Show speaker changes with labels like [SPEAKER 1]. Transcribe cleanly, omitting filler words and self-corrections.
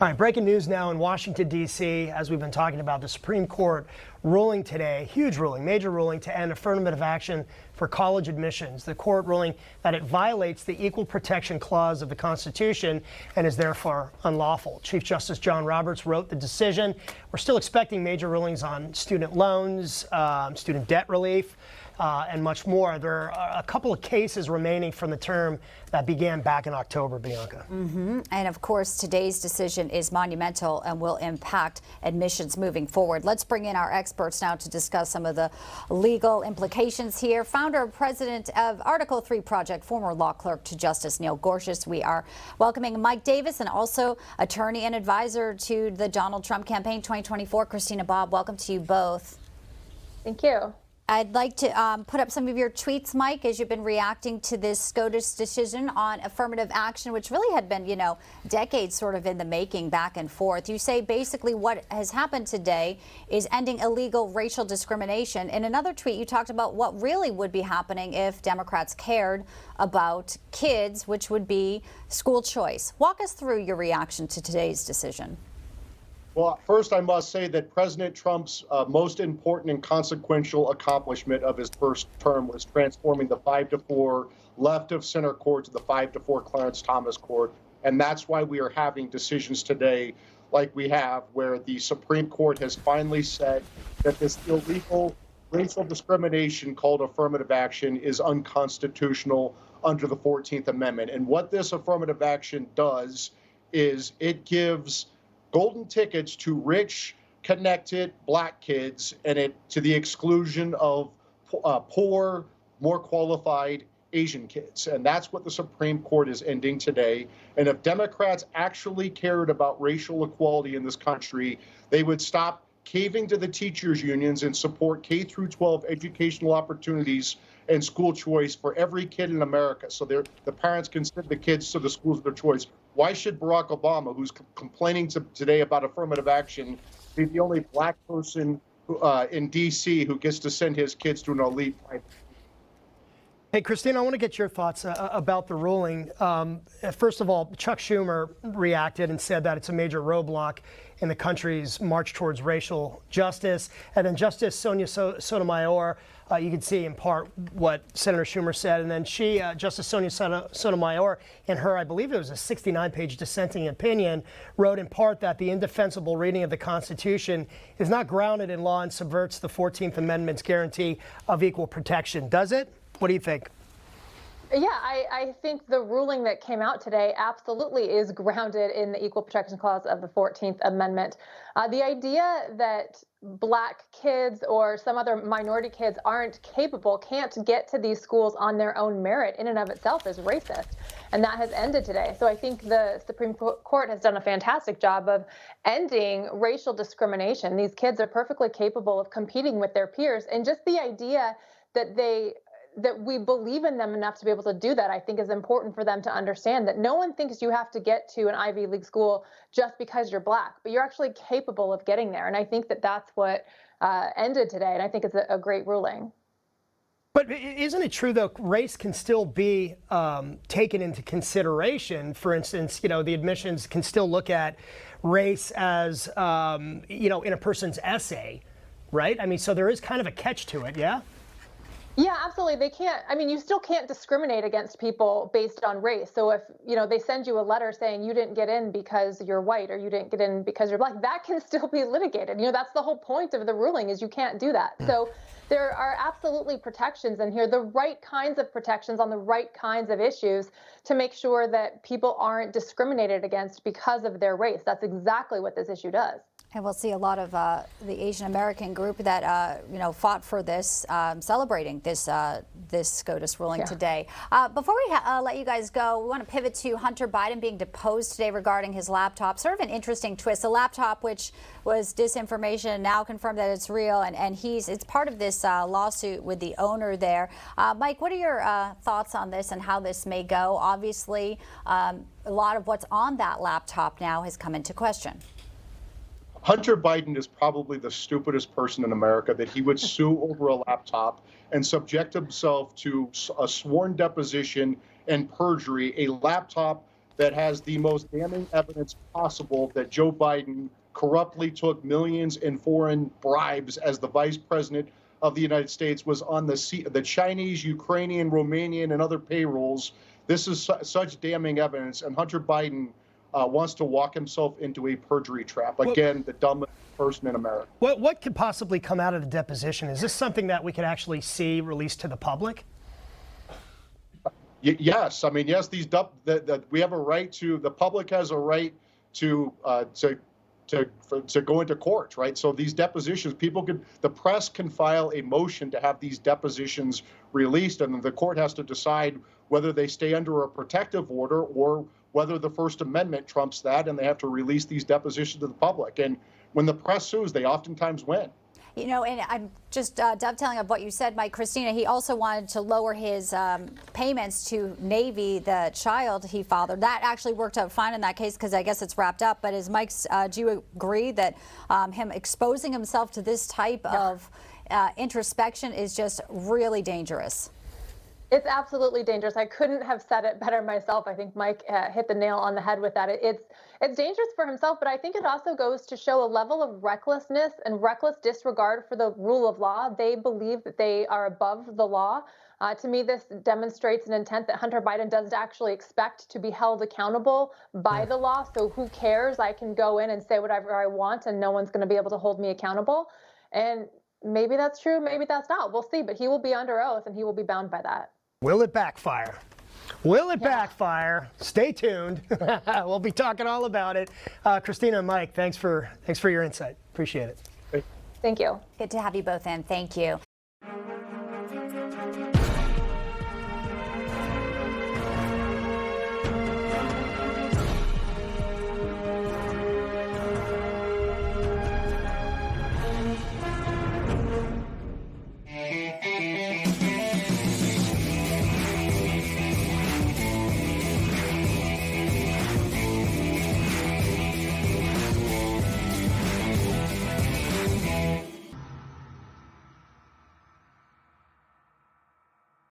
[SPEAKER 1] All right, breaking news now in Washington, D.C., as we've been talking about, the Supreme Court ruling today, huge ruling, major ruling to end affirmative action for college admissions. The court ruling that it violates the Equal Protection Clause of the Constitution and is therefore unlawful. Chief Justice John Roberts wrote the decision. We're still expecting major rulings on student loans, student debt relief, and much more. There are a couple of cases remaining from the term that began back in October, Bianca.
[SPEAKER 2] And of course, today's decision is monumental and will impact admissions moving forward. Let's bring in our experts now to discuss some of the legal implications here. Founder and president of Article 3 Project, former law clerk to Justice Neil Gorsuch. We are welcoming Mike Davis, and also attorney and advisor to the Donald Trump campaign 2024, Christina Bobb. Welcome to you both.
[SPEAKER 3] Thank you.
[SPEAKER 2] I'd like to put up some of your tweets, Mike, as you've been reacting to this SCOTUS decision on affirmative action, which really had been, decades sort of in the making, back and forth. You say basically what has happened today is ending illegal racial discrimination. In another tweet, you talked about what really would be happening if Democrats cared about kids, which would be school choice. Walk us through your reaction to today's decision.
[SPEAKER 4] Well, first, I must say that President Trump's most important and consequential accomplishment of his first term was transforming the 5-4 left of center court to the 5-4 Clarence Thomas court. And that's why we are having decisions today like we have, where the Supreme Court has finally said that this illegal racial discrimination called affirmative action is unconstitutional under the 14th Amendment. And what this affirmative action does is it gives golden tickets to rich, connected black kids, and it to the exclusion of poor, more qualified Asian kids. And that's what the Supreme Court is ending today. And if Democrats actually cared about racial equality in this country, they would stop caving to the teachers' unions and support K-12 educational opportunities and school choice for every kid in America, so the parents can send the kids to the schools of their choice. Why should Barack Obama, who's complaining today about affirmative action, be the only black person in D.C. who gets to send his kids to an elite private school?
[SPEAKER 1] Hey, Christina, I want to get your thoughts about the ruling. First of all, Chuck Schumer reacted and said that it's a major roadblock in the country's march towards racial justice. And then Justice Sonia Sotomayor, you can see in part what Senator Schumer said. And then Justice Sonia Sotomayor, in her, I believe it was a 69-page dissenting opinion, wrote in part that the indefensible reading of the Constitution is not grounded in law and subverts the 14th Amendment's guarantee of equal protection. Does it? What do you think?
[SPEAKER 3] Yeah, I think the ruling that came out today absolutely is grounded in the Equal Protection Clause of the 14th Amendment. The idea that black kids or some other minority kids aren't capable, can't get to these schools on their own merit in and of itself is racist. And that has ended today. So I think the Supreme Court has done a fantastic job of ending racial discrimination. These kids are perfectly capable of competing with their peers. And just the idea that we believe in them enough to be able to do that, I think is important for them to understand that no one thinks you have to get to an Ivy League school just because you're black, but you're actually capable of getting there. And I think that that's what ended today. And I think it's a great ruling.
[SPEAKER 1] But isn't it true, though, race can still be taken into consideration? For instance, the admissions can still look at race as, in a person's essay, right? I mean, so there is kind of a catch to it, yeah?
[SPEAKER 3] Yeah, absolutely. They can't. I mean, you still can't discriminate against people based on race. So if, they send you a letter saying you didn't get in because you're white or you didn't get in because you're black, that can still be litigated. That's the whole point of the ruling is you can't do that. So there are absolutely protections in here, the right kinds of protections on the right kinds of issues to make sure that people aren't discriminated against because of their race. That's exactly what this issue does.
[SPEAKER 2] And we'll see a lot of the Asian American group that fought for this, celebrating this SCOTUS ruling today. Before we let you guys go, we want to pivot to Hunter Biden being deposed today regarding his laptop. Sort of an interesting twist. A laptop which was disinformation, now confirmed that it's real, and it's part of this lawsuit with the owner there. Mike, what are your thoughts on this and how this may go? Obviously, a lot of what's on that laptop now has come into question.
[SPEAKER 4] Hunter Biden is probably the stupidest person in America that he would sue over a laptop and subject himself to a sworn deposition and perjury, a laptop that has the most damning evidence possible that Joe Biden corruptly took millions in foreign bribes as the vice president of the United States, was on the Chinese, Ukrainian, Romanian, and other payrolls. This is such damning evidence, and Hunter Biden wants to walk himself into a perjury trap. Again, the dumbest person in America.
[SPEAKER 1] What could possibly come out of the deposition? Is this something that we could actually see released to the public?
[SPEAKER 4] Yes, I mean, yes. We have a right to. The public has a right to go into court, right? So these depositions, the press can file a motion to have these depositions released, and the court has to decide whether they stay under a protective order or whether the First Amendment trumps that, and they have to release these depositions to the public. And when the press sues, they oftentimes win.
[SPEAKER 2] You know, and I'm just dovetailing of what you said, Mike. Christina, he also wanted to lower his payments to Navy, the child he fathered. That actually worked out fine in that case because I guess it's wrapped up. But do you agree that him exposing himself to this type of introspection is just really dangerous?
[SPEAKER 3] It's absolutely dangerous. I couldn't have said it better myself. I think Mike hit the nail on the head with that. It's dangerous for himself, but I think it also goes to show a level of recklessness and reckless disregard for the rule of law. They believe that they are above the law. To me, this demonstrates an intent that Hunter Biden doesn't actually expect to be held accountable by the law. So who cares? I can go in and say whatever I want and no one's going to be able to hold me accountable. And maybe that's true, maybe that's not. We'll see. But he will be under oath and he will be bound by that.
[SPEAKER 1] Will it backfire? Will it backfire? Stay tuned. We'll be talking all about it. Christina and Mike, thanks for your insight. Appreciate it.
[SPEAKER 3] Thank you.
[SPEAKER 2] Good to have you both in. Thank you.